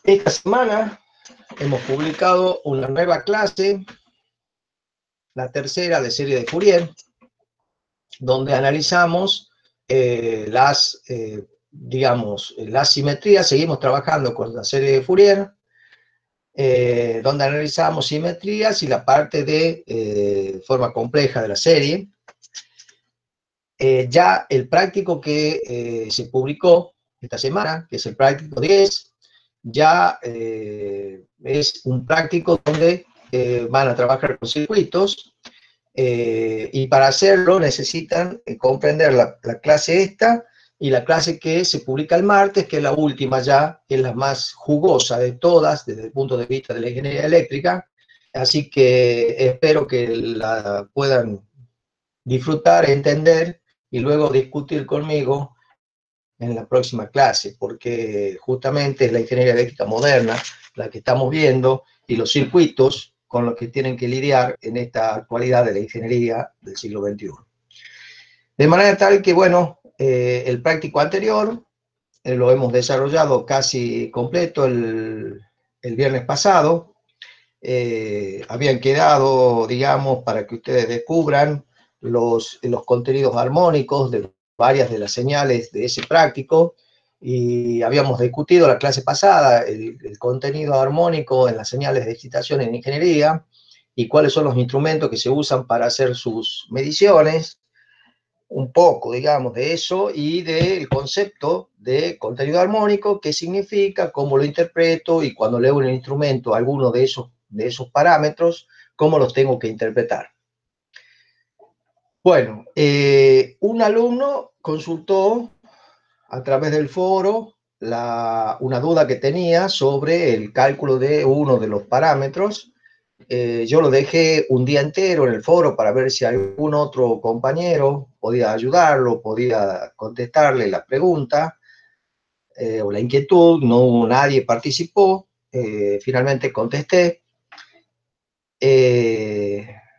Esta semana hemos publicado una nueva clase, la tercera de serie de Fourier, donde analizamos las simetrías. Seguimos trabajando con la serie de Fourier, donde analizamos simetrías y la parte de forma compleja de la serie. Ya el práctico que se publicó esta semana, que es el práctico 10, ya es un práctico donde van a trabajar con circuitos, y para hacerlo necesitan comprender la clase esta y la clase que se publica el martes, que es la última ya, que es la más jugosa de todas desde el punto de vista de la ingeniería eléctrica. Así que espero que la puedan disfrutar, entender y luego discutir conmigo en la próxima clase, porque justamente es la ingeniería eléctrica moderna la que estamos viendo y los circuitos con los que tienen que lidiar en esta actualidad de la ingeniería del siglo XXI. De manera tal que, bueno, el práctico anterior lo hemos desarrollado casi completo el viernes pasado. Habían quedado, digamos, para que ustedes descubran los contenidos armónicos de varias de las señales de ese práctico, y habíamos discutido la clase pasada el contenido armónico en las señales de excitación en ingeniería y cuáles son los instrumentos que se usan para hacer sus mediciones, un poco, digamos, de eso y del concepto de contenido armónico, qué significa, cómo lo interpreto y cuando leo en el instrumento alguno de esos parámetros, cómo los tengo que interpretar. Bueno, un alumno consultó a través del foro una duda que tenía sobre el cálculo de uno de los parámetros. Yo lo dejé un día entero en el foro para ver si algún otro compañero podía ayudarlo, podía contestarle la pregunta o la inquietud. No, nadie participó. Finalmente contesté.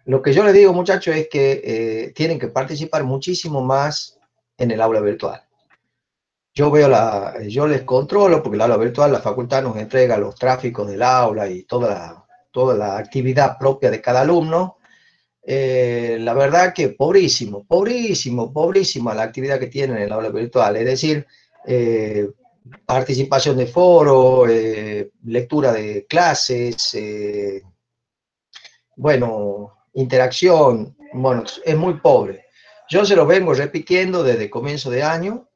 Lo que yo les digo, muchachos, es que tienen que participar muchísimo más en el aula virtual. Yo les controlo, porque el aula virtual, la facultad nos entrega los tráficos del aula y toda la actividad propia de cada alumno. La verdad que pobrísima la actividad que tienen en el aula virtual. Es decir, participación de foro, lectura de clases, bueno, interacción, bueno, es muy pobre. Yo se lo vengo repitiendo desde comienzo de año,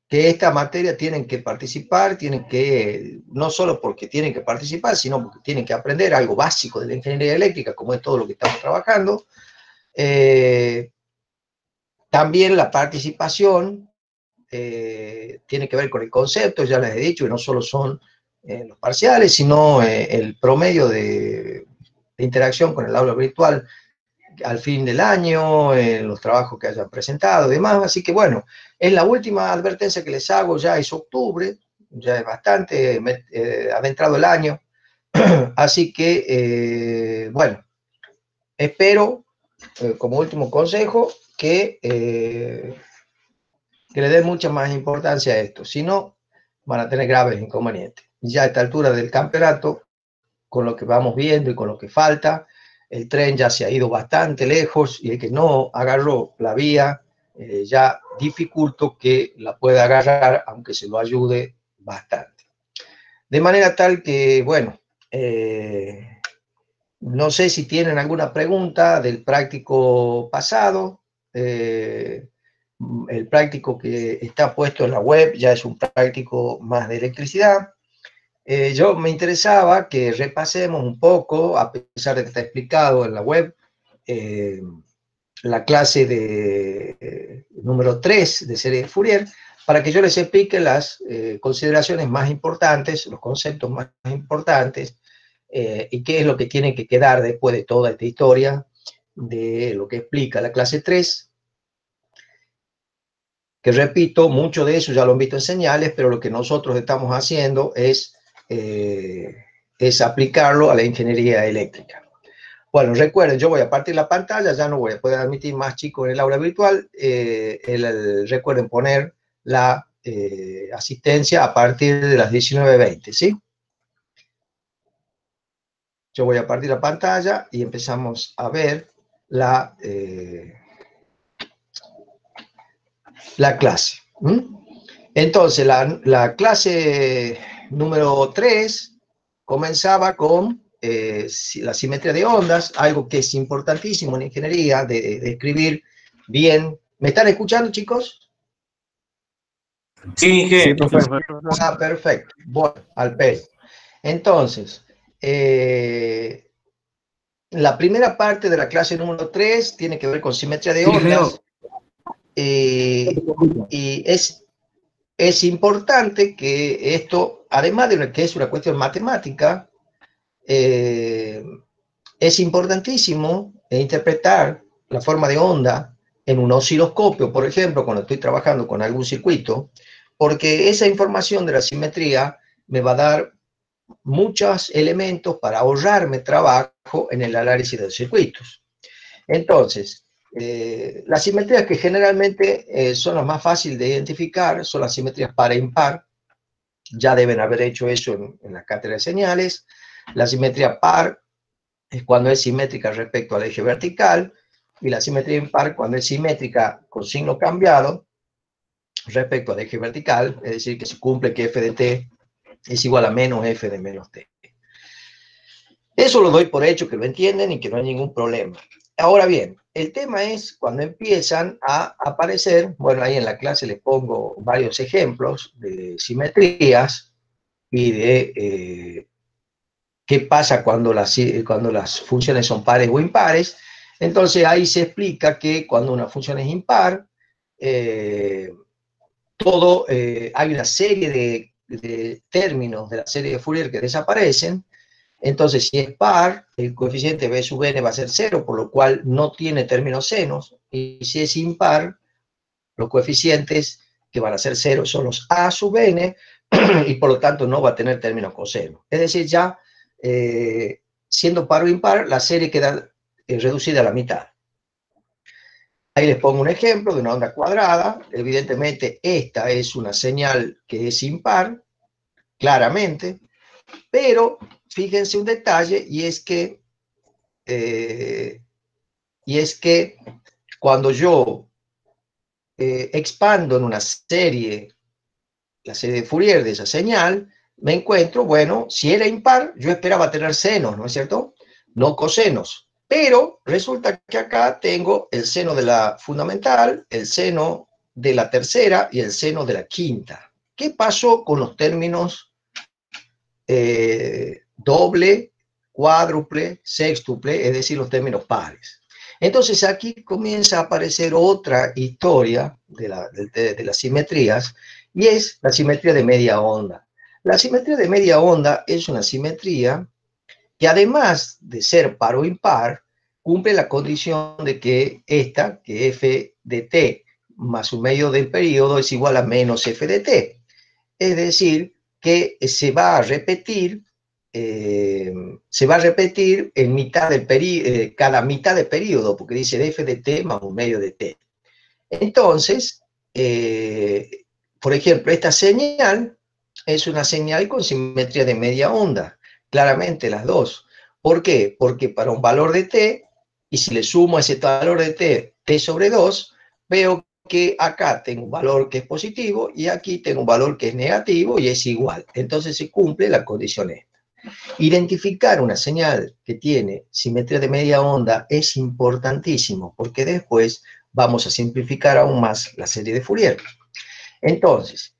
que esta materia tienen que participar, no solo porque tienen que participar, sino porque tienen que aprender algo básico de la ingeniería eléctrica, como es todo lo que estamos trabajando. También la participación tiene que ver con el concepto, ya les he dicho, que no solo son los parciales, sino el promedio de interacción con el aula virtual al fin del año, los trabajos que hayan presentado y demás. Así que bueno, es la última advertencia que les hago. Ya es octubre, ya es bastante adentrado el año. Así que, bueno, espero, como último consejo, que le den mucha más importancia a esto. Si no, van a tener graves inconvenientes. Ya a esta altura del campeonato, con lo que vamos viendo y con lo que falta, el tren ya se ha ido bastante lejos y el que no agarró la vía ya dificulto que la pueda agarrar, aunque se lo ayude bastante. De manera tal que, bueno, no sé si tienen alguna pregunta del práctico pasado. El práctico que está puesto en la web ya es un práctico más de electricidad. Yo me interesaba que repasemos un poco, a pesar de que está explicado en la web, la clase de número 3 de serie de Fourier, para que yo les explique las consideraciones más importantes, los conceptos más importantes, y qué es lo que tiene que quedar después de toda esta historia de lo que explica la clase 3, que repito, mucho de eso ya lo han visto en señales, pero lo que nosotros estamos haciendo es aplicarlo a la ingeniería eléctrica. Bueno, recuerden, yo voy a partir la pantalla, ya no voy a poder admitir más chicos en el aula virtual. Recuerden poner la asistencia a partir de las 19:20, ¿sí? Yo voy a partir la pantalla y empezamos a ver la clase. Entonces, la clase número 3 comenzaba con la simetría de ondas, algo que es importantísimo en ingeniería, de escribir bien. ¿Me están escuchando, chicos? Sí, Sí, Inge. profesor. Ah, perfecto. Bueno, al pelo. Entonces, la primera parte de la clase número 3 tiene que ver con simetría de Sí, ondas. Leo. Y es importante que esto, además de que es una cuestión matemática, es importantísimo interpretar la forma de onda en un osciloscopio, por ejemplo, cuando estoy trabajando con algún circuito, porque esa información de la simetría me va a dar muchos elementos para ahorrarme trabajo en el análisis de los circuitos. Entonces, las simetrías que generalmente son las más fáciles de identificar son las simetrías par e impar. Ya deben haber hecho eso en la cátedra de señales. La simetría par es cuando es simétrica respecto al eje vertical, y la simetría impar cuando es simétrica con signo cambiado respecto al eje vertical, es decir, que se cumple que f de t es igual a menos f de menos t. Eso lo doy por hecho, que lo entienden y que no hay ningún problema. Ahora bien, el tema es cuando empiezan a aparecer, bueno, ahí en la clase les pongo varios ejemplos de simetrías y de qué pasa cuando las funciones son pares o impares. Entonces ahí se explica que cuando una función es impar, hay una serie de términos de la serie de Fourier que desaparecen. Entonces, si es par, el coeficiente b sub n va a ser 0, por lo cual no tiene términos senos. Y si es impar, los coeficientes que van a ser 0 son los a sub n, y por lo tanto no va a tener términos cosenos. Es decir, ya siendo par o impar, la serie queda reducida a la mitad. Ahí les pongo un ejemplo de una onda cuadrada. Evidentemente, esta es una señal que es impar, claramente, pero fíjense un detalle, y es que cuando yo expando en una serie, la serie de Fourier de esa señal, me encuentro, bueno, si era impar, yo esperaba tener senos, ¿no es cierto? No cosenos. Pero resulta que acá tengo el seno de la fundamental, el seno de la tercera y el seno de la quinta. ¿Qué pasó con los términos doble, cuádruple, sextuple, es decir, los términos pares? Entonces aquí comienza a aparecer otra historia de las simetrías, y es la simetría de media onda. La simetría de media onda es una simetría que, además de ser par o impar, cumple la condición de que esta, que f de t más un medio del periodo es igual a menos f de t. Es decir, que se va a repetir en mitad del cada mitad de periodo, porque dice f de t más un medio de t. Entonces, por ejemplo, esta señal es una señal con simetría de media onda, claramente las dos. ¿Por qué? Porque para un valor de t, y si le sumo a ese valor de t sobre 2, veo que acá tengo un valor que es positivo y aquí tengo un valor que es negativo y es igual. Entonces se cumple la condición esta. Identificar una señal que tiene simetría de media onda es importantísimo, porque después vamos a simplificar aún más la serie de Fourier. Entonces,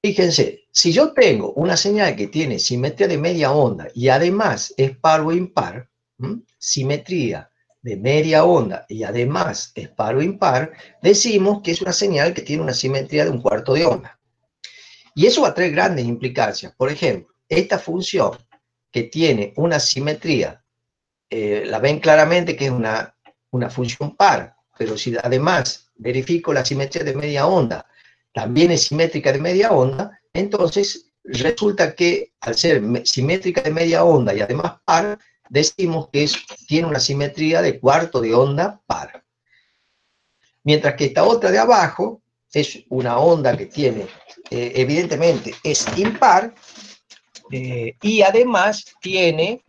fíjense, si yo tengo una señal que tiene simetría de media onda y además es par o impar, simetría de media onda y además es par o impar, decimos que es una señal que tiene una simetría de un cuarto de onda. Y eso va a traer grandes implicancias. Por ejemplo, esta función que tiene una simetría, la ven claramente que es una función par, pero si además verifico la simetría de media onda, también es simétrica de media onda, entonces resulta que al ser simétrica de media onda y además par, decimos que tiene una simetría de cuarto de onda par. Mientras que esta otra de abajo es una onda que tiene, evidentemente es impar, y además tiene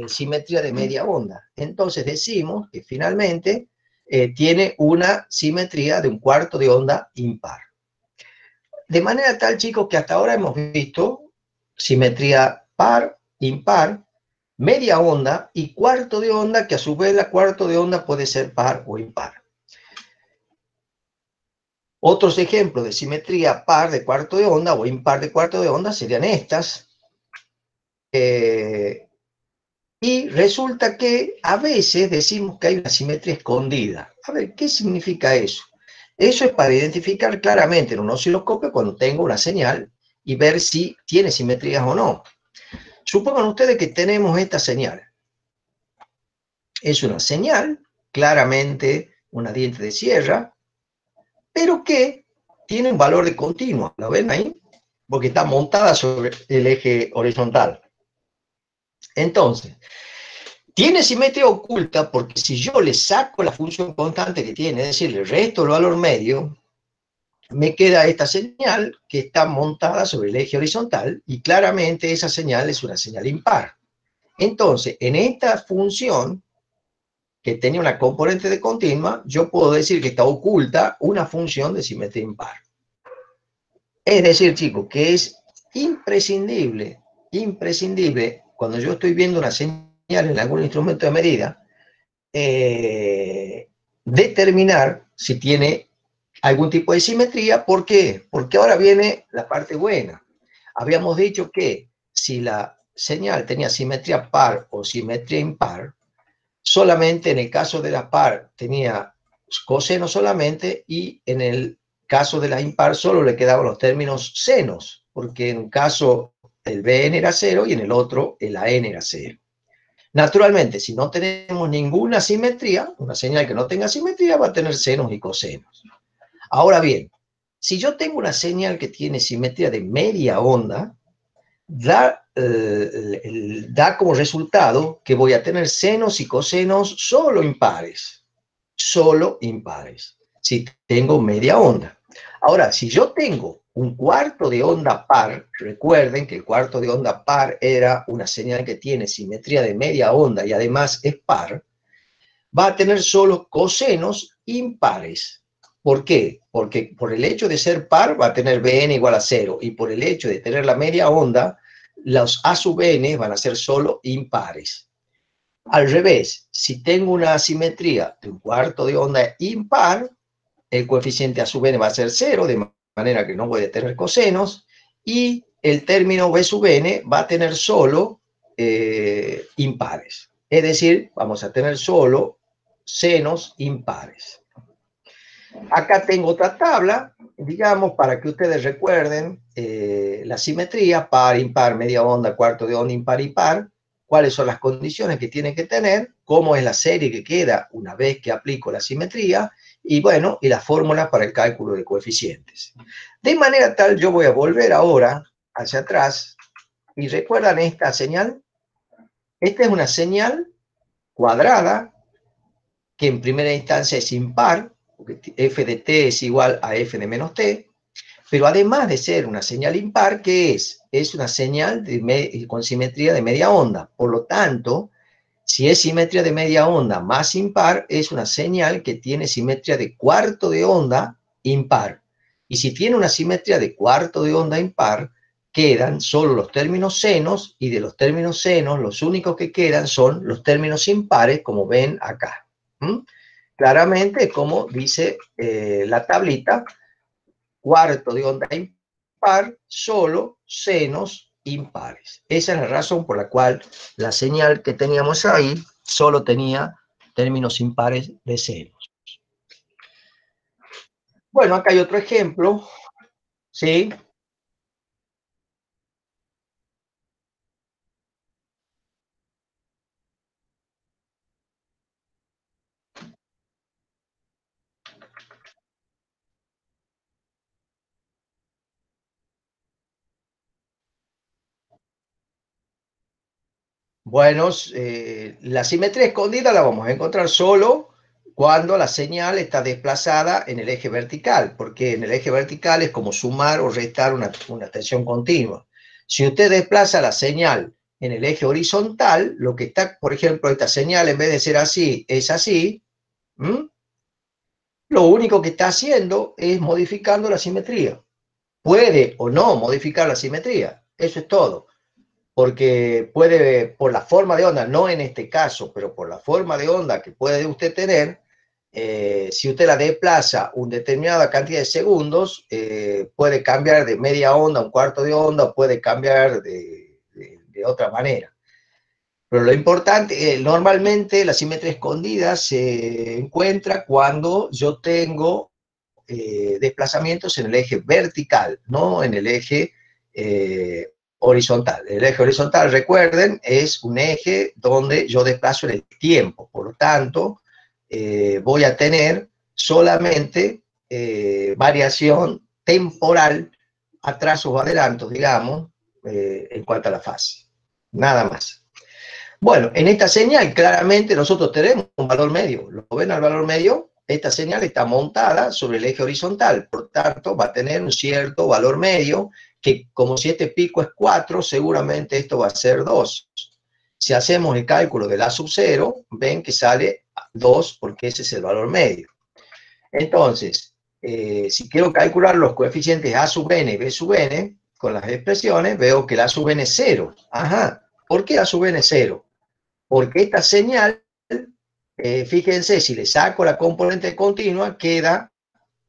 simetría de media onda. Entonces decimos que finalmente tiene una simetría de un cuarto de onda impar. De manera tal, chicos, que hasta ahora hemos visto simetría par, impar, media onda y cuarto de onda, que a su vez la cuarto de onda puede ser par o impar. Otros ejemplos de simetría par de cuarto de onda o impar de cuarto de onda serían estas. Y resulta que a veces decimos que hay una simetría escondida. A ver, ¿qué significa eso? Eso es para identificar claramente en un osciloscopio cuando tengo una señal y ver si tiene simetrías o no. Supongan ustedes que tenemos esta señal. Es una señal, claramente una diente de sierra, pero que tiene un valor de continuo. ¿Lo ven ahí? Porque está montada sobre el eje horizontal. Entonces, tiene simetría oculta porque si yo le saco la función constante que tiene, es decir, le resto el valor medio, me queda esta señal que está montada sobre el eje horizontal y claramente esa señal es una señal impar. Entonces, en esta función que tenía una componente de continua, yo puedo decir que está oculta una función de simetría impar. Es decir, chicos, que es imprescindible, imprescindible, cuando yo estoy viendo una señal en algún instrumento de medida, determinar si tiene algún tipo de simetría. ¿Por qué? Porque ahora viene la parte buena. Habíamos dicho que si la señal tenía simetría par o simetría impar, solamente en el caso de la par tenía coseno solamente y en el caso de la impar solo le quedaban los términos senos, porque en un caso el Bn era cero y en el otro el An era cero. Naturalmente, si no tenemos ninguna simetría, una señal que no tenga simetría va a tener senos y cosenos. Ahora bien, si yo tengo una señal que tiene simetría de media onda, da como resultado que voy a tener senos y cosenos solo impares. Solo impares. Si tengo media onda. Ahora, si yo tengo un cuarto de onda par, recuerden que el cuarto de onda par era una señal que tiene simetría de media onda y además es par, va a tener solo cosenos impares. ¿Por qué? Porque por el hecho de ser par va a tener Bn igual a 0 y por el hecho de tener la media onda, los A sub n van a ser solo impares. Al revés, si tengo una asimetría de un cuarto de onda impar, el coeficiente A sub n va a ser 0, de manera que no voy a tener cosenos, y el término B sub n va a tener solo impares. Es decir, vamos a tener solo senos impares. Acá tengo otra tabla, digamos, para que ustedes recuerden la simetría, par, impar, media onda, cuarto de onda, impar y par, cuáles son las condiciones que tienen que tener, cómo es la serie que queda una vez que aplico la simetría, y bueno, y las fórmulas para el cálculo de coeficientes. De manera tal, yo voy a volver ahora hacia atrás, y recuerdan esta señal. Esta es una señal cuadrada, que en primera instancia es impar, porque f de t es igual a f de menos t, pero además de ser una señal impar, ¿qué es? Es una señal con simetría de media onda. Por lo tanto, si es simetría de media onda más impar, es una señal que tiene simetría de cuarto de onda impar. Y si tiene una simetría de cuarto de onda impar, quedan solo los términos senos, y de los términos senos, los únicos que quedan son los términos impares, como ven acá. ¿Mm? Claramente, como dice la tablita, cuarto de onda impar, solo senos impares. Esa es la razón por la cual la señal que teníamos ahí solo tenía términos impares de senos. Bueno, acá hay otro ejemplo, ¿sí? Bueno, la simetría escondida la vamos a encontrar solo cuando la señal está desplazada en el eje vertical, porque en el eje vertical es como sumar o restar una tensión continua. Si usted desplaza la señal en el eje horizontal, lo que está, por ejemplo, esta señal en vez de ser así, es así, ¿m? Lo único que está haciendo es modificando la simetría. Puede o no modificar la simetría, eso es todo. Porque puede, por la forma de onda, no en este caso, pero por la forma de onda que puede usted tener, si usted la desplaza una determinada cantidad de segundos, puede cambiar de media onda a un cuarto de onda, o puede cambiar de otra manera. Pero lo importante, normalmente la simetría escondida se encuentra cuando yo tengo desplazamientos en el eje vertical, no en el eje horizontal. El eje horizontal, recuerden, es un eje donde yo desplazo en el tiempo. Por lo tanto, voy a tener solamente variación temporal, atrasos o adelantos, digamos, en cuanto a la fase. Nada más. Bueno, en esta señal claramente nosotros tenemos un valor medio. ¿Lo ven al valor medio? Esta señal está montada sobre el eje horizontal, por tanto va a tener un cierto valor medio, que como si este pico es 4, seguramente esto va a ser 2. Si hacemos el cálculo de la sub 0, ven que sale 2 porque ese es el valor medio. Entonces, si quiero calcular los coeficientes A sub n y B sub n, con las expresiones, veo que la sub n es 0. Ajá, ¿por qué A sub n es 0? Porque esta señal, fíjense, si le saco la componente continua, queda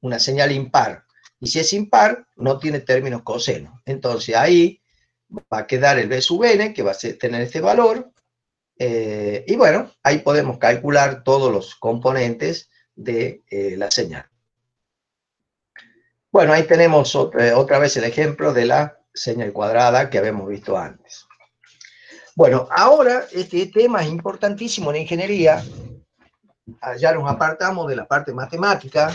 una señal impar. Y si es impar, no tiene términos coseno. Entonces ahí va a quedar el B sub n, que va a tener este valor. Y bueno, ahí podemos calcular todos los componentes de la señal. Bueno, ahí tenemos otra vez el ejemplo de la señal cuadrada que habíamos visto antes. Bueno, ahora este tema es importantísimo en ingeniería. Ya nos apartamos de la parte matemática,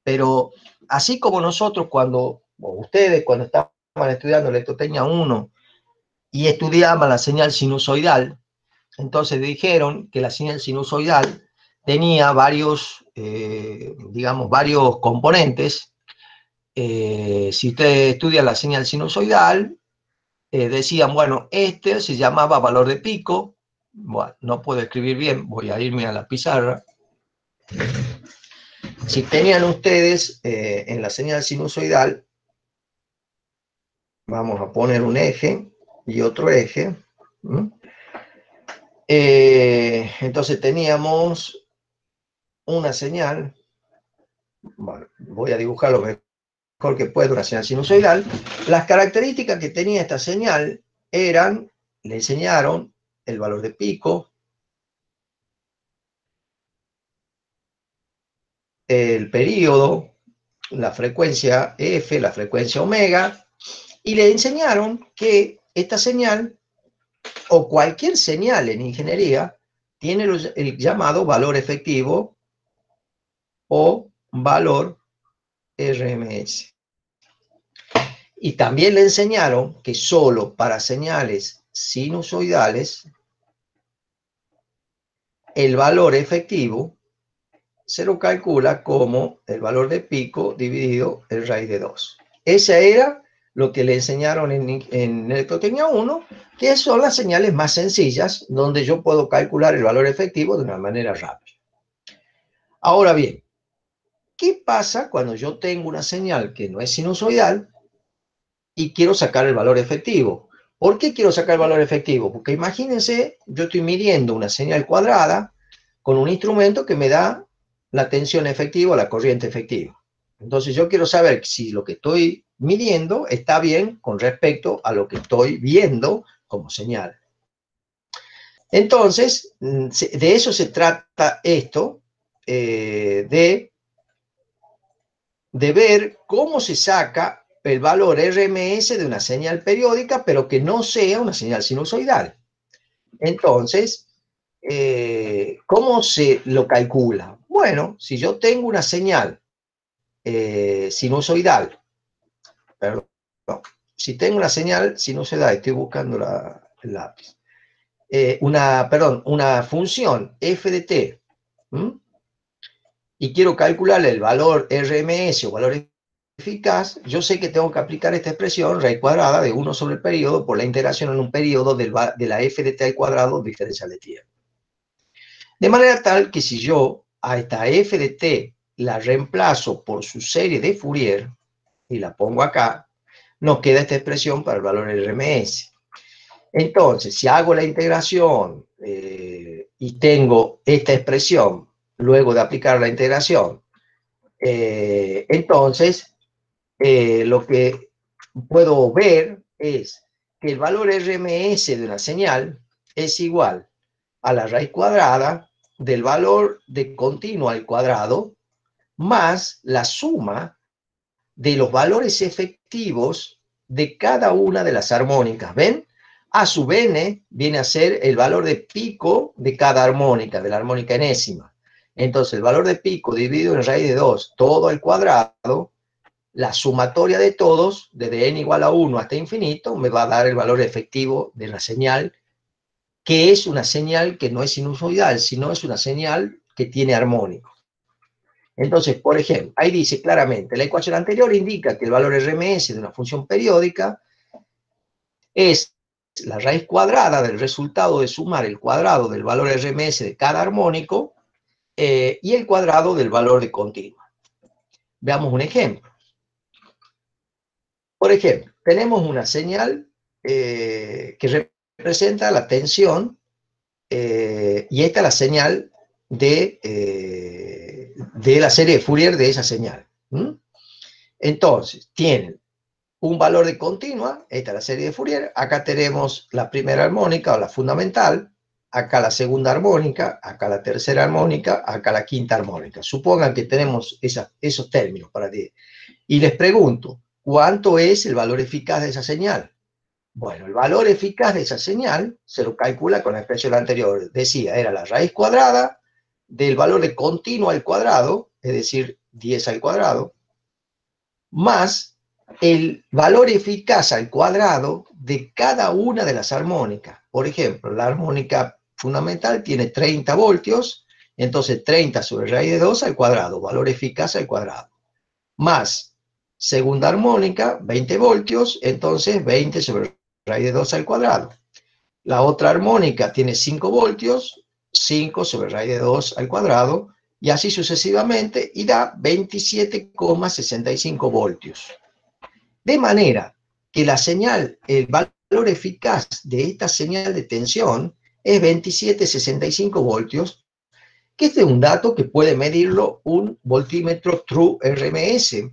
pero así como nosotros o ustedes cuando estaban estudiando electrotecnia 1 y estudiaban la señal sinusoidal, entonces dijeron que la señal sinusoidal tenía varios, digamos, varios componentes. Si ustedes estudian la señal sinusoidal, decían, bueno, este se llamaba valor de pico. Bueno, no puedo escribir bien, voy a irme a la pizarra. Si tenían ustedes en la señal sinusoidal, vamos a poner un eje y otro eje. Entonces teníamos una señal, bueno, voy a dibujar lo mejor que puedo, una señal sinusoidal. Las características que tenía esta señal eran, le enseñaron el valor de pico, el período, la frecuencia F, la frecuencia omega, y le enseñaron que esta señal, o cualquier señal en ingeniería, tiene el llamado valor efectivo o valor RMS. Y también le enseñaron que solo para señales sinusoidales, el valor efectivo se lo calcula como el valor de pico dividido el raíz de 2. Ese era lo que le enseñaron en electrotecnia 1, que son las señales más sencillas, donde yo puedo calcular el valor efectivo de una manera rápida. Ahora bien, ¿qué pasa cuando yo tengo una señal que no es sinusoidal y quiero sacar el valor efectivo? ¿Por qué quiero sacar el valor efectivo? Porque imagínense, yo estoy midiendo una señal cuadrada con un instrumento que me da la tensión efectiva, la corriente efectiva. Entonces yo quiero saber si lo que estoy midiendo está bien con respecto a lo que estoy viendo como señal. Entonces, de eso se trata esto, de ver cómo se saca el valor RMS de una señal periódica, pero que no sea una señal sinusoidal. Entonces, ¿cómo se lo calcula? Bueno, si yo tengo una señal sinusoidal, perdón, si tengo una señal sinusoidal, estoy buscando el lápiz, una función f de t, y quiero calcularle el valor RMS o valor eficaz, yo sé que tengo que aplicar esta expresión, raíz cuadrada de 1 sobre el periodo por la integración en un periodo de la f de t al cuadrado diferencial de tiempo. De manera tal que si yo a esta f de t la reemplazo por su serie de Fourier y la pongo acá, nos queda esta expresión para el valor RMS. Entonces, si hago la integración y tengo esta expresión luego de aplicar la integración, entonces lo que puedo ver es que el valor RMS de una señal es igual a la raíz cuadrada del valor de continuo al cuadrado más la suma de los valores efectivos de cada una de las armónicas. ¿Ven? A sub n viene a ser el valor de pico de cada armónica, de la armónica enésima. Entonces, el valor de pico dividido en raíz de 2, todo al cuadrado, la sumatoria de todos, desde n igual a 1 hasta infinito, me va a dar el valor efectivo de la señal, que es una señal que no es sinusoidal, sino es una señal que tiene armónico. Entonces, por ejemplo, ahí dice claramente, la ecuación anterior indica que el valor RMS de una función periódica es la raíz cuadrada del resultado de sumar el cuadrado del valor RMS de cada armónico y el cuadrado del valor de continua. Veamos un ejemplo. Por ejemplo, tenemos una señal que representa la tensión y esta es la señal de la serie de Fourier de esa señal. Entonces, tienen un valor de continua, esta es la serie de Fourier, acá tenemos la primera armónica o la fundamental, acá la segunda armónica, acá la tercera armónica, acá la quinta armónica. Supongan que tenemos esos términos para ti. Y les pregunto, ¿cuánto es el valor eficaz de esa señal? Bueno, el valor eficaz de esa señal se lo calcula con la expresión anterior. Decía, era la raíz cuadrada del valor de continuo al cuadrado, es decir, 10 al cuadrado, más el valor eficaz al cuadrado de cada una de las armónicas. Por ejemplo, la armónica fundamental tiene 30 voltios, entonces 30 sobre raíz de 2 al cuadrado, valor eficaz al cuadrado. Más segunda armónica, 20 voltios, entonces 20 sobre raíz de 2 al cuadrado. La otra armónica tiene 5 voltios, 5 sobre raíz de 2 al cuadrado, y así sucesivamente, y da 27,65 voltios. De manera que la señal, el valor eficaz de esta señal de tensión es 27,65 voltios, que este es un dato que puede medirlo un voltímetro True RMS,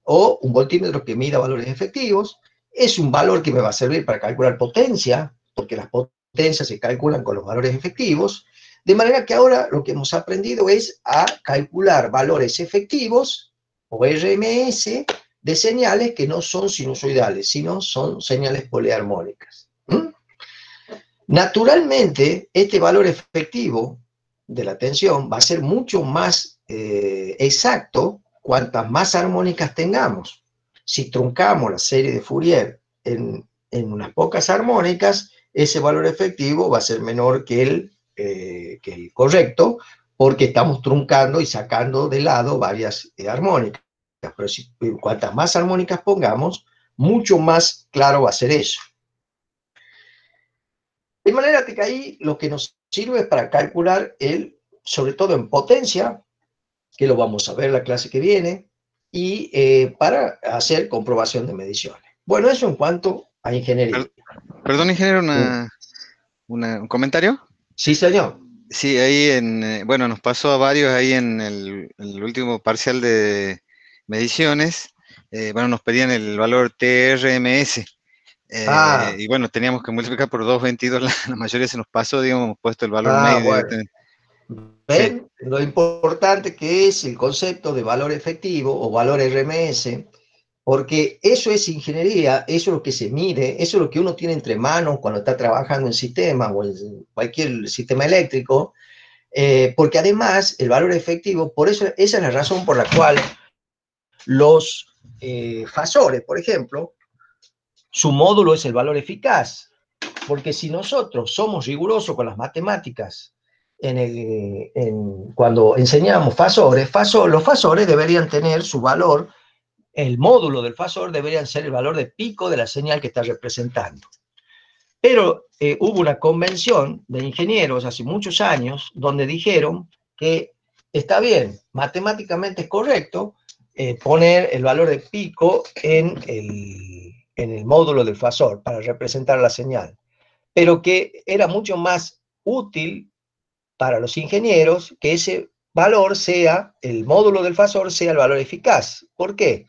o un voltímetro que mida valores efectivos. Es un valor que me va a servir para calcular potencia, porque las potencias se calculan con los valores efectivos, de manera que ahora lo que hemos aprendido es a calcular valores efectivos, o RMS, de señales que no son sinusoidales, sino son señales poliarmónicas. Naturalmente, este valor efectivo de la tensión va a ser mucho más exacto cuantas más armónicas tengamos. Si truncamos la serie de Fourier en unas pocas armónicas, ese valor efectivo va a ser menor que el correcto, porque estamos truncando y sacando de lado varias armónicas. Pero cuantas más armónicas pongamos, mucho más claro va a ser eso. De manera que ahí lo que nos sirve es para calcular sobre todo en potencia, que lo vamos a ver en la clase que viene, y para hacer comprobación de mediciones. Bueno, eso en cuanto a ingeniería. Perdón, ingeniero, un comentario. Sí, señor. Sí, ahí bueno, nos pasó a varios ahí en el último parcial de mediciones. Bueno, nos pedían el valor TRMS. Y bueno, teníamos que multiplicar por 2,22, la mayoría se nos pasó, digamos, hemos puesto el valor medio. Bueno. ¿Ven? Sí. Lo importante que es el concepto de valor efectivo o valor RMS, porque eso es ingeniería, eso es lo que se mide, eso es lo que uno tiene entre manos cuando está trabajando en sistema o en cualquier sistema eléctrico, porque además el valor efectivo, por eso esa es la razón por la cual los fasores, por ejemplo, su módulo es el valor eficaz, porque si nosotros somos rigurosos con las matemáticas cuando enseñamos fasores, los fasores deberían tener su valor, el módulo del fasor debería ser el valor de pico de la señal que está representando. Pero hubo una convención de ingenieros hace muchos años donde dijeron que está bien, matemáticamente es correcto poner el valor de pico en el módulo del fasor para representar la señal, pero que era mucho más útil para los ingenieros que ese valor sea, el módulo del fasor sea el valor eficaz. ¿Por qué?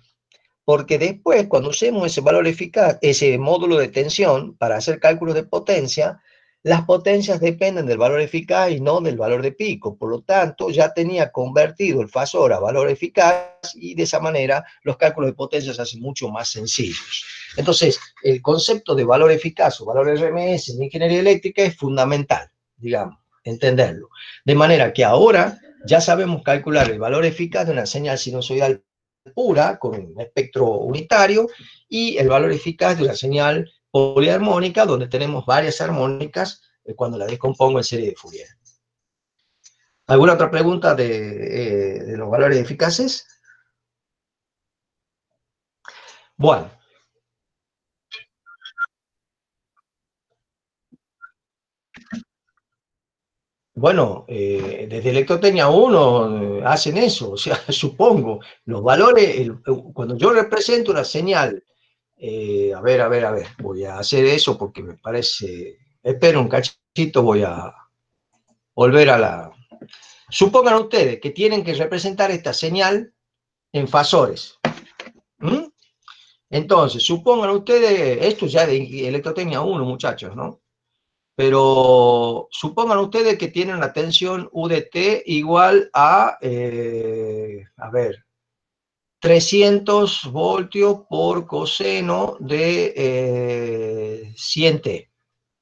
Porque después, cuando usemos ese valor eficaz, ese módulo de tensión para hacer cálculos de potencia, las potencias dependen del valor eficaz y no del valor de pico. Por lo tanto, ya tenía convertido el fasor a valor eficaz y de esa manera los cálculos de potencia se hacen mucho más sencillos. Entonces, el concepto de valor eficaz o valor RMS en ingeniería eléctrica es fundamental, digamos, entenderlo. De manera que ahora ya sabemos calcular el valor eficaz de una señal sinusoidal pura, con un espectro unitario, y el valor eficaz de una señal poliarmónica, donde tenemos varias armónicas cuando la descompongo en serie de Fourier. ¿Alguna otra pregunta de los valores eficaces? Bueno. Bueno, desde Electrotecnia 1 hacen eso, o sea, supongo, los valores, cuando yo represento una señal, a ver, voy a hacer eso porque me parece, espera un cachito, voy a volver a la... Supongan ustedes que tienen que representar esta señal en fasores. Entonces, supongan ustedes, esto ya de Electrotecnia 1, muchachos, ¿no? Pero supongan ustedes que tienen una tensión UDT igual a 300 voltios por coseno de 100T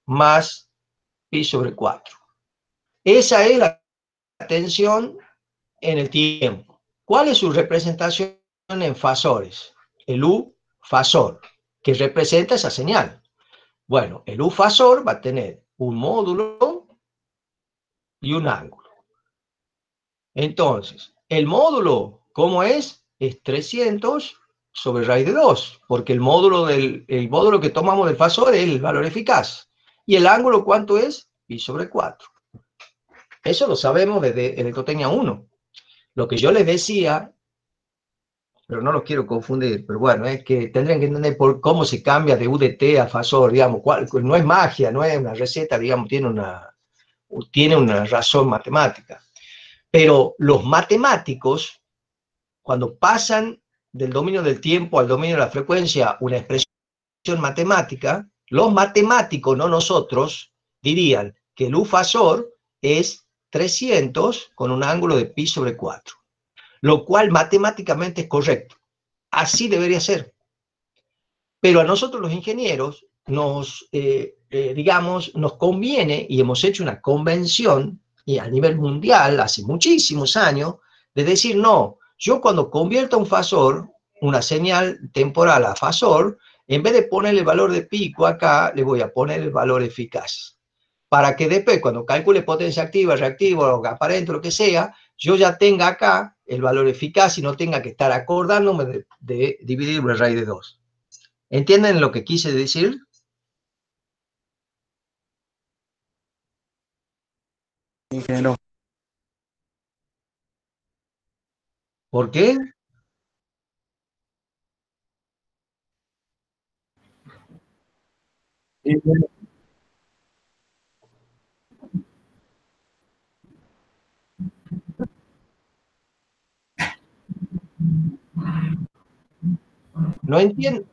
más pi sobre 4. Esa es la tensión en el tiempo. ¿Cuál es su representación en fasores? El U fasor, que representa esa señal. Bueno, el U fasor va a tener un módulo y un ángulo. Entonces, el módulo, ¿cómo es? Es 300 sobre raíz de 2, porque el módulo que tomamos del fasor es el valor eficaz. ¿Y el ángulo cuánto es? Pi sobre 4. Eso lo sabemos desde Electrotecnia 1. Lo que yo les decía, pero no los quiero confundir, pero bueno, es que tendrían que entender por cómo se cambia de UDT a fasor, digamos, no es magia, no es una receta, digamos, tiene una razón matemática. Pero los matemáticos, cuando pasan del dominio del tiempo al dominio de la frecuencia, una expresión matemática, los matemáticos, no nosotros, dirían que el U fasor es 300 con un ángulo de pi sobre 4, lo cual matemáticamente es correcto. Así debería ser. Pero a nosotros los ingenieros nos conviene, y hemos hecho una convención y a nivel mundial hace muchísimos años, de decir, no, yo cuando convierto un fasor, una señal temporal a fasor, en vez de poner el valor de pico acá, le voy a poner el valor eficaz. Para que después, cuando calcule potencia activa, reactiva, o aparente, lo que sea, yo ya tenga acá el valor eficaz y no tenga que estar acordándome de dividir una raíz de 2. ¿Entienden lo que quise decir? Ingeniero. ¿Por qué? No entiendo.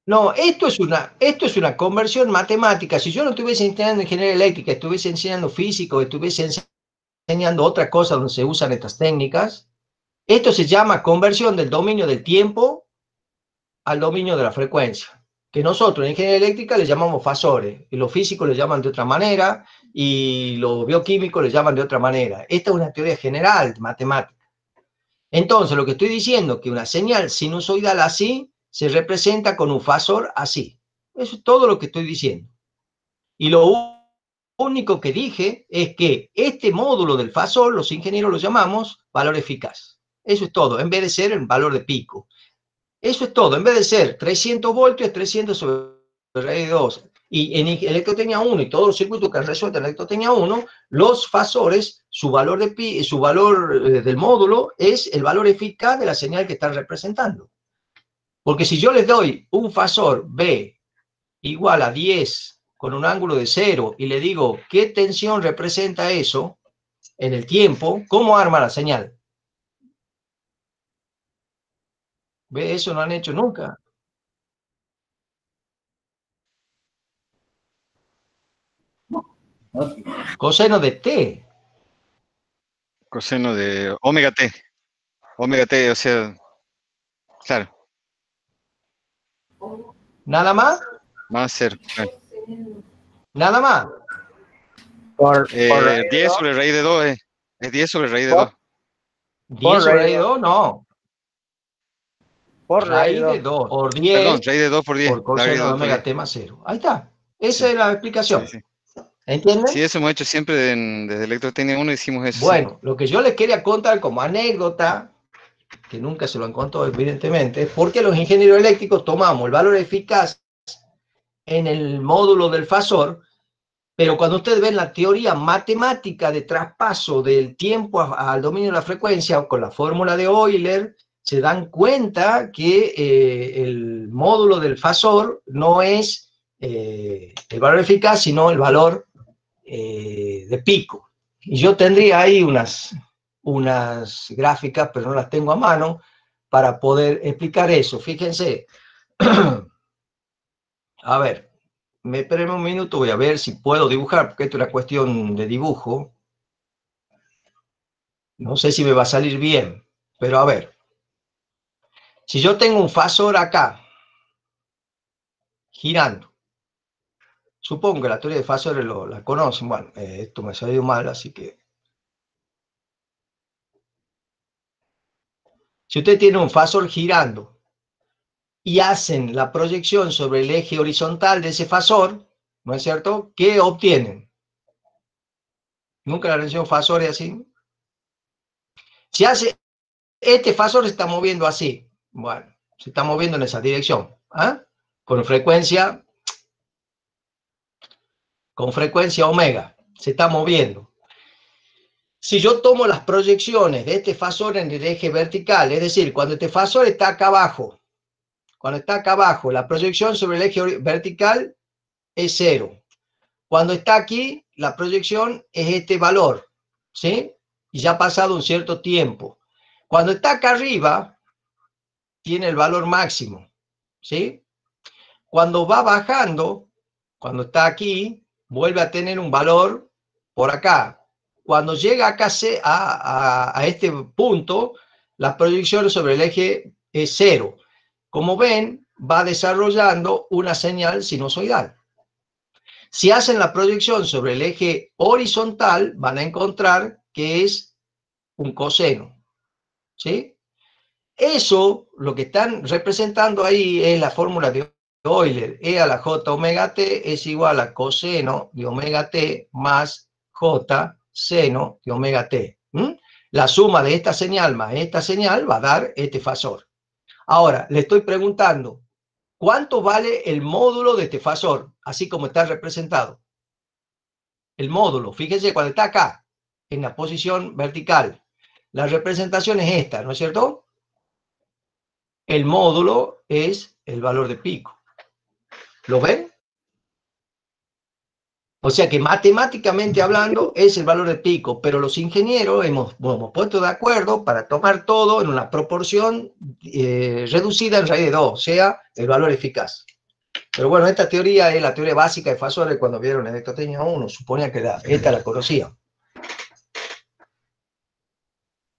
No, esto es una conversión matemática. Si yo no estuviese enseñando ingeniería eléctrica, estuviese enseñando físico, estuviese enseñando otra cosa donde se usan estas técnicas, esto se llama conversión del dominio del tiempo al dominio de la frecuencia, que nosotros en ingeniería eléctrica le llamamos fasores, y los físicos le llaman de otra manera, y los bioquímicos le llaman de otra manera. Esta es una teoría general matemática. Entonces, lo que estoy diciendo es que una señal sinusoidal así se representa con un fasor así. Eso es todo lo que estoy diciendo. Y lo único que dije es que este módulo del fasor, los ingenieros lo llamamos valor eficaz. Eso es todo, en vez de ser el valor de pico. Eso es todo, en vez de ser 300 voltios, es 300 sobre raíz de 2. Y en electrotecnia 1 y todos los circuitos que han resuelto en electrotecnia 1, los fasores, su valor del módulo es el valor eficaz de la señal que están representando. Porque si yo les doy un fasor B igual a 10 con un ángulo de 0 y le digo qué tensión representa eso en el tiempo, ¿cómo arma la señal? ¿Ve? Eso no han hecho nunca. Coseno de T. Coseno de omega T. Omega T, o sea, claro. ¿Nada más? Más 0. Claro. ¿Nada más? Por 10 sobre raíz de 2 es 10 sobre raíz de 2. 10 sobre raíz de 2, no. Por Raíz de 2 por 10. Perdón, raíz de 2 por 10. Por coseno de omega T más 0. Ahí está. Esa Sí. es la explicación. Sí, sí. ¿Entienden? Sí, eso hemos hecho siempre desde Electrotecnia 1, hicimos eso. Bueno, Sí. lo que yo les quería contar como anécdota, que nunca se lo han contado evidentemente, es porque los ingenieros eléctricos tomamos el valor eficaz en el módulo del fasor, pero cuando ustedes ven la teoría matemática de traspaso del tiempo al dominio de la frecuencia con la fórmula de Euler, se dan cuenta que el módulo del fasor no es el valor eficaz, sino el valor de pico. Y yo tendría ahí unas gráficas, pero no las tengo a mano, para poder explicar eso. Fíjense. A ver, me esperen un minuto, voy a ver si puedo dibujar, porque esto es una cuestión de dibujo. No sé si me va a salir bien, pero a ver. Si yo tengo un fasor acá, girando, supongo que la teoría de fasores la conocen. Bueno, esto me ha salido mal, así que... Si usted tiene un fasor girando y hacen la proyección sobre el eje horizontal de ese fasor, ¿no es cierto? ¿Qué obtienen? ¿Nunca la han hecho fasores así? Si hace, este fasor se está moviendo así, bueno, se está moviendo en esa dirección, ¿ah? Con frecuencia omega, se está moviendo. Si yo tomo las proyecciones de este fasor en el eje vertical, es decir, cuando este fasor está acá abajo, la proyección sobre el eje vertical es 0. Cuando está aquí, la proyección es este valor, ¿sí? Y ya ha pasado un cierto tiempo. Cuando está acá arriba, tiene el valor máximo, ¿sí? Cuando va bajando, cuando está aquí, vuelve a tener un valor por acá. Cuando llega acá a este punto, la proyección sobre el eje es 0. Como ven, va desarrollando una señal sinusoidal. Si hacen la proyección sobre el eje horizontal, van a encontrar que es un coseno, ¿sí? Eso, lo que están representando ahí es la fórmula de Euler. E a la j omega t es igual a coseno de omega t más j seno de omega t. La suma de esta señal más esta señal va a dar este fasor. Ahora, le estoy preguntando, ¿cuánto vale el módulo de este fasor? Así como está representado. El módulo, fíjense, cuando está acá, en la posición vertical, la representación es esta, ¿no es cierto? El módulo es el valor de pico. ¿Lo ven? O sea que matemáticamente hablando es el valor de pico, pero los ingenieros hemos puesto de acuerdo para tomar todo en una proporción reducida en raíz de 2, o sea, el valor eficaz. Pero bueno, esta teoría es la teoría básica de fasores. Cuando vieron Electrotecnia 1, suponía que esta la conocían.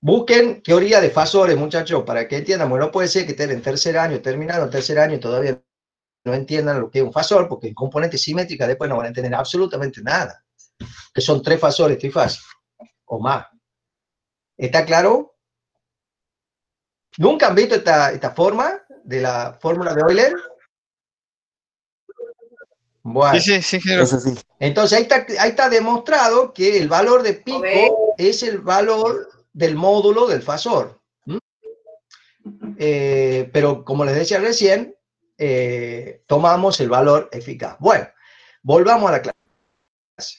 Busquen teoría de fasores, muchachos, para que entiendan. Bueno, no puede ser que estén en tercer año, terminando el tercer año y todavía no entiendan lo que es un fasor, porque en componentes simétricas después no van a entender absolutamente nada. Que son 3 fasores trifásicos o más. ¿Está claro? ¿Nunca han visto esta forma de la fórmula de Euler? Bueno, sí, claro. Eso sí. entonces ahí está demostrado que el valor de pico es el valor del módulo del fasor. Pero como les decía recién, tomamos el valor eficaz. Bueno, volvamos a la clase.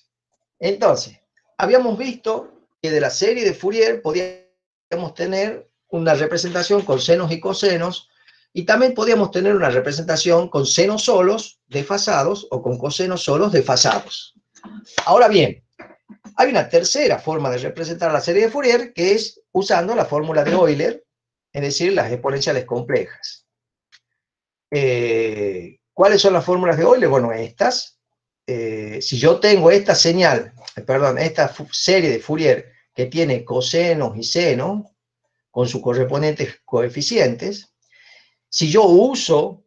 Entonces, habíamos visto que de la serie de Fourier podíamos tener una representación con senos y cosenos, y también podíamos tener una representación con senos solos desfasados o con cosenos solos desfasados. Ahora bien, hay una tercera forma de representar la serie de Fourier, que es usando la fórmula de Euler, es decir, las exponenciales complejas. ¿Cuáles son las fórmulas de Euler? Bueno, estas. Si yo tengo esta señal, esta serie de Fourier que tiene cosenos y senos, con sus correspondientes coeficientes, si yo uso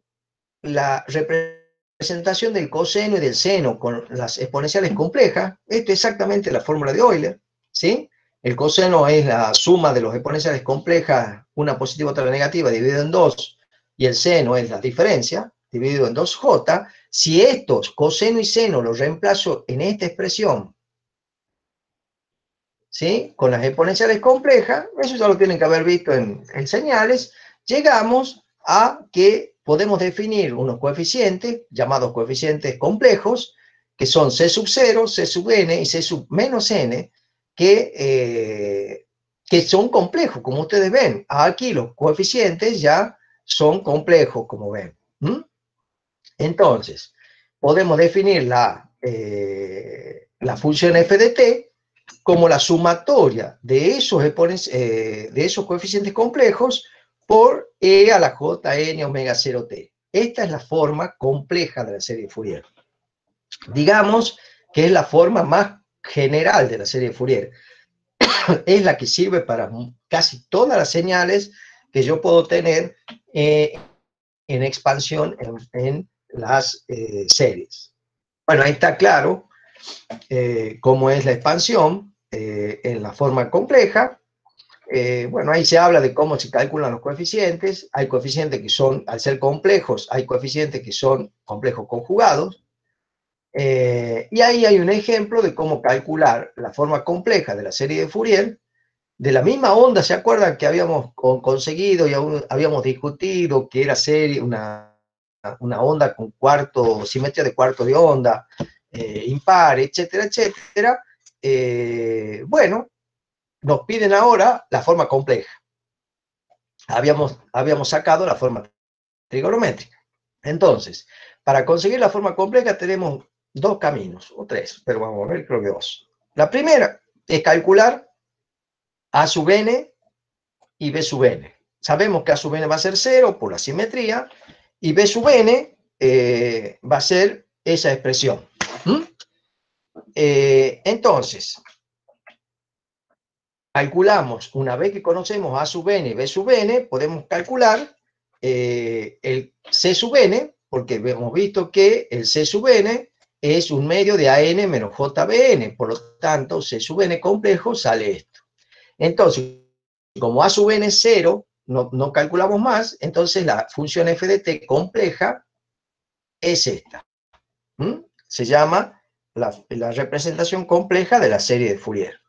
la representación del coseno y del seno con las exponenciales complejas, esto es exactamente la fórmula de Euler, ¿sí? El coseno es la suma de las exponenciales complejas, una positiva, otra negativa, dividido en 2, y el seno es la diferencia, dividido en 2j. Si estos, coseno y seno, los reemplazo en esta expresión, ¿sí? Con las exponenciales complejas, eso ya lo tienen que haber visto en señales, llegamos a que podemos definir unos coeficientes, llamados coeficientes complejos, que son C sub 0, C sub n y C sub menos n, que son complejos, como ustedes ven. Aquí los coeficientes ya son complejos, como ven. Entonces, podemos definir la función f de t como la sumatoria de esos coeficientes complejos por e a la j n omega 0t. Esta es la forma compleja de la serie de Fourier. Digamos que es la forma más general de la serie de Fourier. Es la que sirve para casi todas las señales que yo puedo tener en expansión en las series. Bueno, ahí está claro cómo es la expansión en la forma compleja. Bueno, ahí se habla de cómo se calculan los coeficientes. Hay coeficientes que son, al ser complejos, hay coeficientes que son complejos conjugados. Y ahí hay un ejemplo de cómo calcular la forma compleja de la serie de Fourier, de la misma onda. ¿Se acuerdan que habíamos conseguido y habíamos discutido que era una onda con simetría de cuarto de onda, impar, etcétera, etcétera? Bueno, nos piden ahora la forma compleja. Habíamos sacado la forma trigonométrica. Entonces, para conseguir la forma compleja tenemos dos caminos, o tres, pero vamos a ver, creo que dos. La primera es calcular a sub n y b sub n. Sabemos que a sub n va a ser 0 por la simetría, y b sub n va a ser esa expresión. Entonces, calculamos, una vez que conocemos a sub n y b sub n, podemos calcular el c sub n, porque hemos visto que el c sub n es un medio de an menos jbn, por lo tanto, c sub n complejo sale esto. Entonces, como a sub n es 0, no calculamos más, entonces la función f de t compleja es esta. Se llama la representación compleja de la serie de Fourier.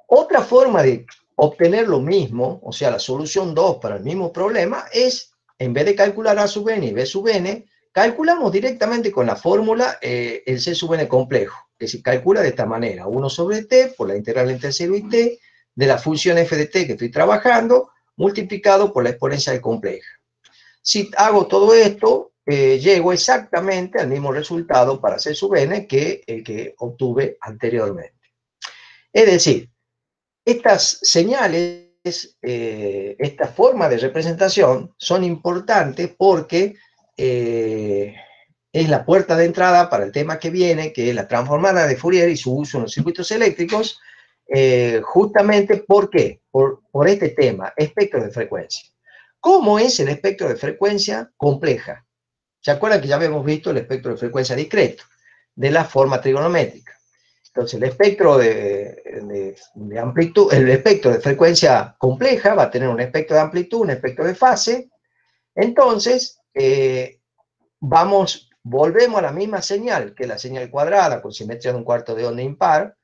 Otra forma de obtener lo mismo, o sea, la solución 2 para el mismo problema, es, en vez de calcular a sub n y b sub n, calculamos directamente con la fórmula el c sub n complejo, que se calcula de esta manera: 1 sobre t por la integral entre 0 y t de la función f de t que estoy trabajando, multiplicado por la exponencial compleja. Si hago todo esto, llego exactamente al mismo resultado para c sub n que el que obtuve anteriormente. Es decir, estas señales, esta forma de representación son importantes porque es la puerta de entrada para el tema que viene, que es la transformada de Fourier y su uso en los circuitos eléctricos, justamente ¿por qué? Por este tema, espectro de frecuencia. ¿Cómo es el espectro de frecuencia compleja? ¿Se acuerdan que ya habíamos visto el espectro de frecuencia discreto de la forma trigonométrica? Entonces, el espectro de amplitud, el espectro de frecuencia compleja va a tener un espectro de amplitud, un espectro de fase. Entonces, volvemos a la misma señal, que la señal cuadrada con simetría de un cuarto de onda impar.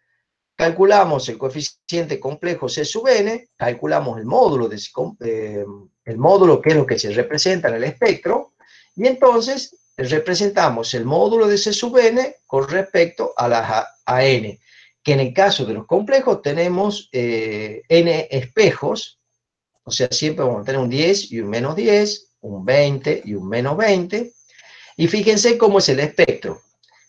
Calculamos el coeficiente complejo C sub n, calculamos el módulo que es lo que se representa en el espectro, y entonces representamos el módulo de C sub n con respecto a n, que en el caso de los complejos tenemos n espejos, o sea, siempre vamos a tener un 10 y un menos 10, un 20 y un menos 20, y fíjense cómo es el espectro.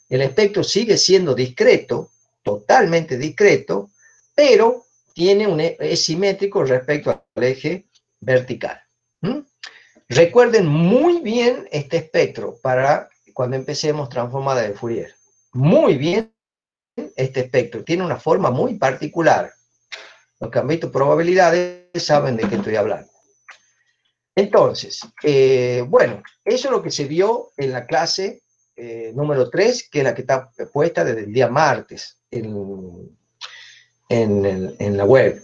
El espectro sigue siendo discreto, totalmente discreto, pero es simétrico respecto al eje vertical. Recuerden muy bien este espectro para cuando empecemos transformada de Fourier. Muy bien este espectro. Tiene una forma muy particular. Los que han visto probabilidades saben de qué estoy hablando. Entonces, bueno, eso es lo que se vio en la clase número 3, que es la que está puesta desde el día martes en la web.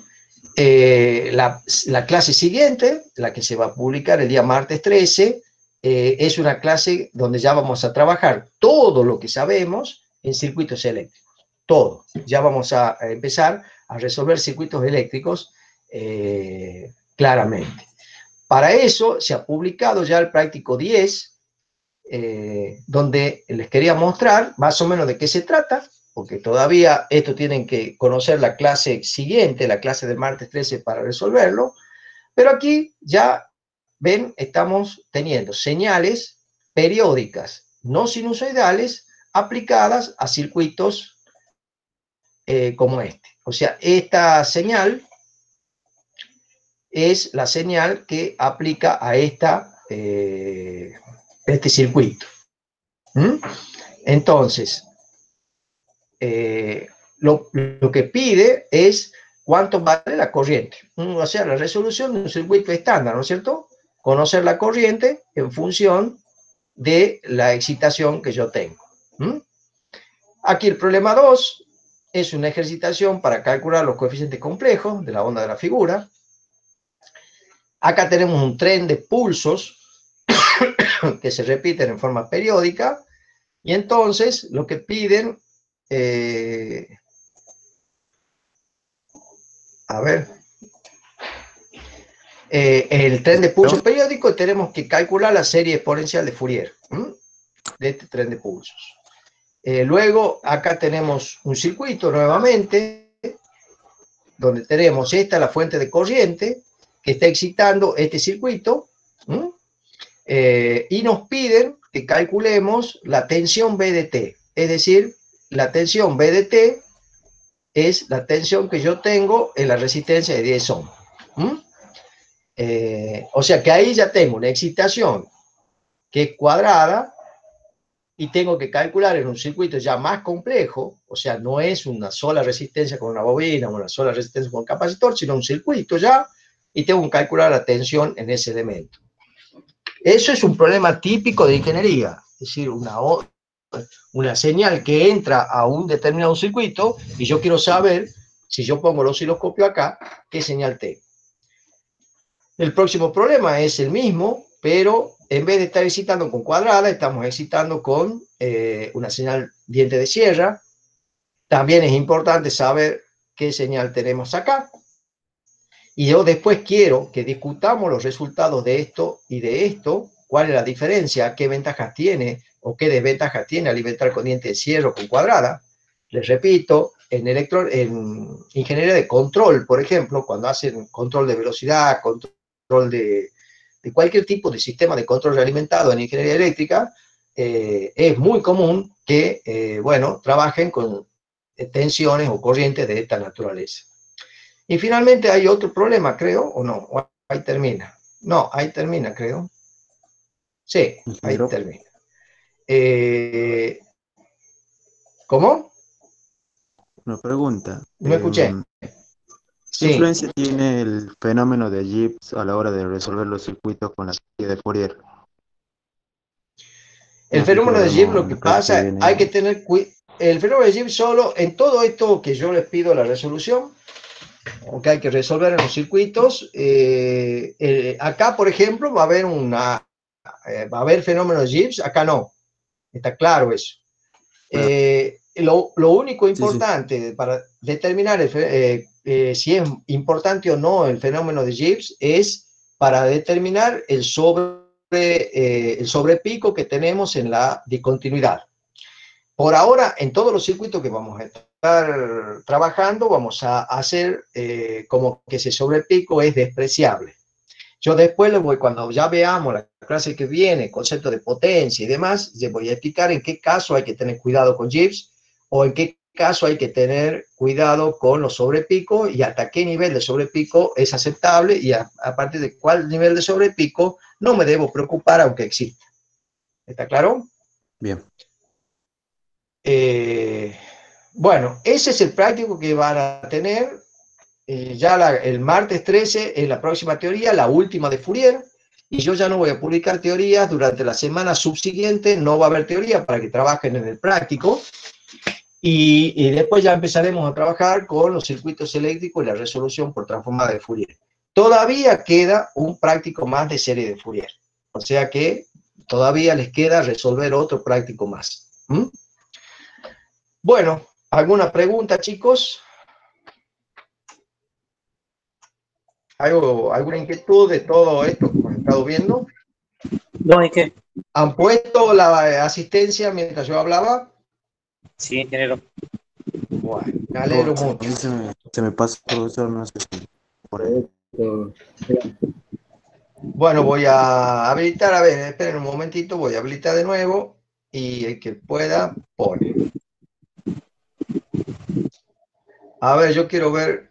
La clase siguiente, la que se va a publicar el día martes 13, es una clase donde ya vamos a trabajar todo lo que sabemos en circuitos eléctricos. Todo. Ya vamos a empezar a resolver circuitos eléctricos claramente. Para eso se ha publicado ya el práctico 10, donde les quería mostrar más o menos de qué se trata, porque todavía esto tienen que conocer la clase siguiente, la clase del martes 13 para resolverlo, pero aquí ya ven, estamos teniendo señales periódicas no sinusoidales aplicadas a circuitos como este. O sea, esta señal es la señal que aplica a este circuito. Entonces, lo que pide es cuánto vale la corriente. O sea, la resolución de un circuito estándar, ¿no es cierto? Conocer la corriente en función de la excitación que yo tengo. Aquí el problema 2 es una ejercitación para calcular los coeficientes complejos de la onda de la figura. Acá tenemos un tren de pulsos que se repiten en forma periódica, y entonces lo que piden, el tren de pulsos periódico, tenemos que calcular la serie exponencial de Fourier de este tren de pulsos. Luego acá tenemos un circuito nuevamente, donde tenemos la fuente de corriente que está excitando este circuito, y nos piden que calculemos la tensión B de T, es decir, la tensión B de T es la tensión que yo tengo en la resistencia de 10 ohms. O sea que ahí ya tengo una excitación que es cuadrada, y tengo que calcular en un circuito ya más complejo, o sea, no es una sola resistencia con una bobina, una sola resistencia con un capacitor, sino un circuito ya, y tengo que calcular la tensión en ese elemento. Eso es un problema típico de ingeniería, es decir, una señal que entra a un determinado circuito, y yo quiero saber, si yo pongo el osciloscopio acá, qué señal tengo. El próximo problema es el mismo, pero en vez de estar excitando con cuadrada, estamos excitando con una señal diente de sierra. También es importante saber qué señal tenemos acá. Y yo después quiero que discutamos los resultados de esto y de esto, cuál es la diferencia, qué ventajas tiene o qué desventajas tiene alimentar con diente de sierra o con cuadrada. Les repito, en ingeniería de control, por ejemplo, cuando hacen control de velocidad, control de cualquier tipo de sistema de control realimentado en ingeniería eléctrica, es muy común que, bueno, trabajen con tensiones o corrientes de esta naturaleza. Y finalmente hay otro problema, creo, ¿o no? ¿O ahí termina? No, ahí termina, creo. Sí, ahí termina. ¿Cómo? Una pregunta. No escuché. ¿Qué Sí. influencia tiene el fenómeno de Gibbs a la hora de resolver los circuitos con la serie de Fourier? El fenómeno de Gibbs, lo que pasa, hay que tener cuidado. el fenómeno de Gibbs solo, en todo esto que yo les pido la resolución, o que hay que resolver en los circuitos, acá, por ejemplo, va a haber fenómeno de Gibbs, acá no, está claro eso. Lo único importante para determinar si es importante o no el fenómeno de Gibbs es para determinar el sobrepico que tenemos en la discontinuidad. Por ahora, en todos los circuitos que vamos a estar trabajando, vamos a hacer como que ese sobrepico es despreciable. Yo después cuando ya veamos la clase que viene, concepto de potencia y demás, les voy a explicar en qué caso hay que tener cuidado con Gibbs o en qué caso hay que tener cuidado con los sobrepicos y hasta qué nivel de sobrepico es aceptable y a partir de cuál nivel de sobrepico no me debo preocupar aunque exista. ¿Está claro? Bien. Bueno, ese es el práctico que van a tener. Ya el martes 13 es la próxima teoría, la última de Fourier, y yo ya no voy a publicar teorías durante la semana subsiguiente, no va a haber teoría para que trabajen en el práctico, y después ya empezaremos a trabajar con los circuitos eléctricos y la resolución por transformada de Fourier. Todavía queda un práctico más de serie de Fourier, o sea que todavía les queda resolver otro práctico más. Bueno, ¿alguna pregunta, chicos? ¿Alguna inquietud de todo esto que hemos estado viendo? No, es que ¿Han puesto la asistencia mientras yo hablaba? sí, ingeniero. Bueno, me alegro A mucho. mí se me pasa, profesor, no sé si por ahí. Bueno, voy a habilitar, a ver, esperen un momentito, voy a habilitar de nuevo y el que pueda pone. A ver, yo quiero ver.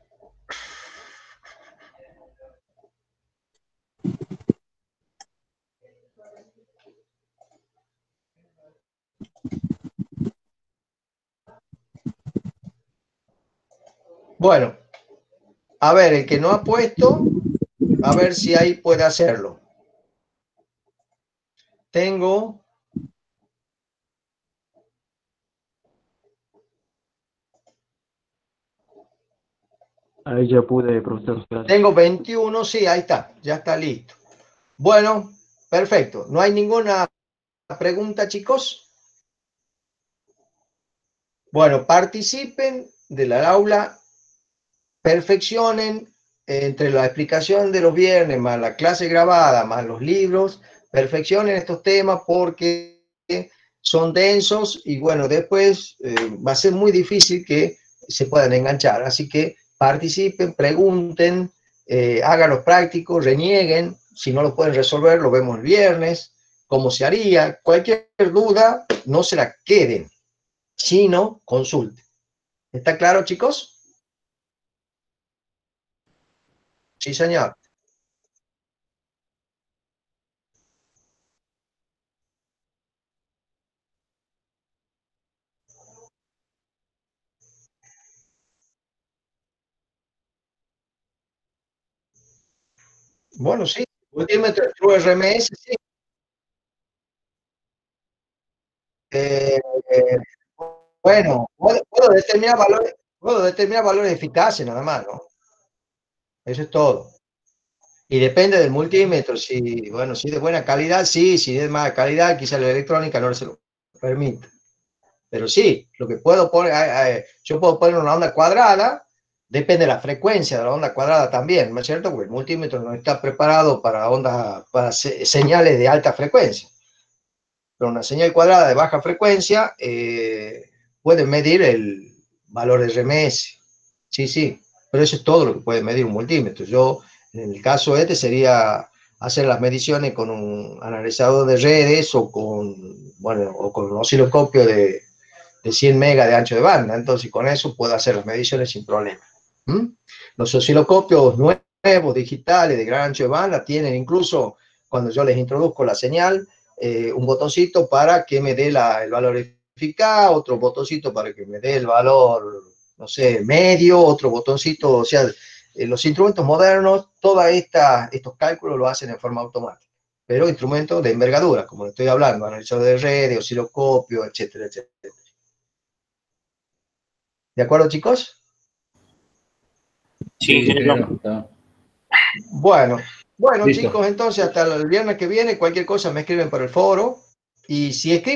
Bueno, a ver, el que no ha puesto, a ver si ahí puede hacerlo. Tengo... Ahí ya pude, profesor. Tengo 21, sí, ahí está, ya está listo. Bueno, perfecto. ¿No hay ninguna pregunta, chicos? Bueno, participen de la aula, perfeccionen entre la explicación de los viernes, más la clase grabada, más los libros, perfeccionen estos temas porque son densos y bueno, después va a ser muy difícil que se puedan enganchar. Así que participen, pregunten, hagan los prácticos, renieguen. Si no lo pueden resolver, lo vemos el viernes, cómo se haría. Cualquier duda, no se la queden, sino consulten. ¿Está claro, chicos? Sí, señor. Bueno, sí. Multímetro True RMS, sí. Eh, eh, bueno, puedo determinar valores eficaces nada más, ¿no? Eso es todo. Y depende del multímetro, si, bueno, si es de buena calidad, sí, si es de mala calidad, quizá la electrónica no se lo permite. Pero sí, lo que puedo poner, yo puedo poner una onda cuadrada, depende de la frecuencia de la onda cuadrada también, ¿no es cierto? Porque el multímetro no está preparado para ondas, para señales de alta frecuencia. Pero una señal cuadrada de baja frecuencia puede medir el valor de RMS. Sí, sí, pero eso es todo lo que puede medir un multímetro. Yo, en el caso este, sería hacer las mediciones con un analizador de redes o con, bueno, o con un osciloscopio de 100 megas de ancho de banda. Entonces, con eso puedo hacer las mediciones sin problema. Los osciloscopios nuevos, digitales, de gran ancho de banda, tienen incluso, cuando yo les introduzco la señal, un botoncito para que me dé el valor eficaz, otro botoncito para que me dé el valor, no sé, medio, otro botoncito, o sea, los instrumentos modernos, todos estos cálculos lo hacen en forma automática, pero instrumentos de envergadura, como le estoy hablando, analizador de redes, osciloscopio, etcétera, etcétera. ¿De acuerdo, chicos? Sí, ingeniero. Bueno, Listo. chicos, entonces hasta el viernes que viene, cualquier cosa me escriben por el foro. Y si escriben